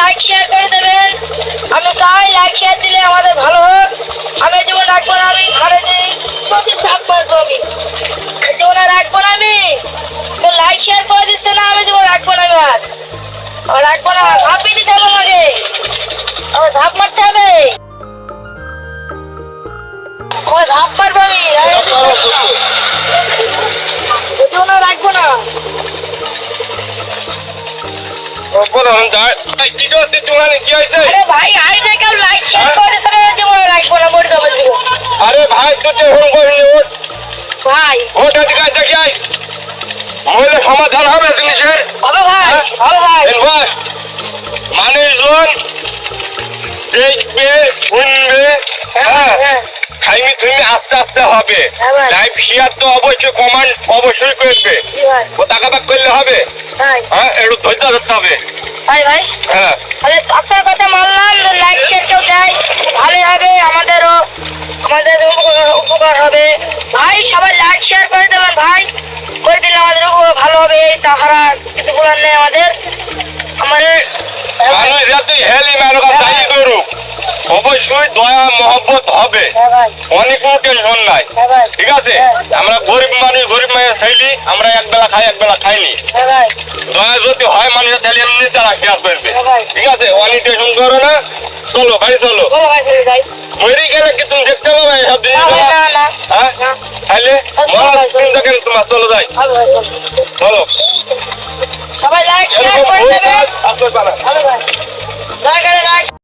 Like share করে দেবেন। আমি চাই লাইক শেয়ার দিলে আমাদের ভালো হোক। আমি জীবন রাখবো না, আমি ঘরে যাই প্রতিদিন থাকবো আমি জীবন রাখবো না। আমি তো লাইক শেয়ার করে দিচ্ছে না, আমি জীবন রাখবো না। আর রাখবো না, ঝাঁপিয়ে দিতে হবে আমাকে, আমার ঝাঁপ মারতে হবে, আমার ঝাঁপ মারবো আমি, জীবন রাখবো না। আরে ভাই আই না কেউ লাইক শেয়ার করে সরে জীবন রাখবো না, মরে যাবো জীবন। আরে ভাই তুই টেলিফোন করিনি ওঠ ভাই ওঠ এদিকে দেখি আয় মহিলা সমাধান হবে জিনিসের হবে ভাই, হবে ভাই। বস মানুষজন দেখবে শুনবে হ্যাঁ খাইমি তুমি আস্তে আস্তে হবে লাইভ শেয়ার তো অবশ্যই কমান্ড অবশ্যই করবে ও টাকা ব্যাক করলে হবে হ্যাঁ একটু ধৈর্য ধরতে হবে ভাই ভাই হ্যাঁ তাহলে আপনার কথা মানলাম, লাইক শেয়ার কেউ দেয় ভালো হবে, আমাদেরও আমাদের উপকার হবে। ভাই সবাই লাইক শেয়ার করে দেবেন ভাই, করে দিলে আমাদের ভালো হবে। তাহারা কিছু বলার নেই আমাদের। আমাদের মানুষ যাতে হেলি মানুষ তাই করুক অবশ্যই দয়া মহব্বত হবে, অনেক কোনো টেনশন নাই, ঠিক আছে? আমরা গরিব মানুষের শৈলী, আমরা এক বেলা খাই এক বেলা খাইনি, দয়া যদি হয় মানুষের তাহলে এমনি তারা খেয়াল করবে, ঠিক আছে? অনেক টেনশন করো না, চলো ভাই চলো। মরে গেলে কি তুমি দেখতে পাবে সব জিনিস? হ্যাঁ তাহলে চিন্তা কেন তোমার, চলো যাই চলো। সবাই লাইক শেয়ার করে দেবেন।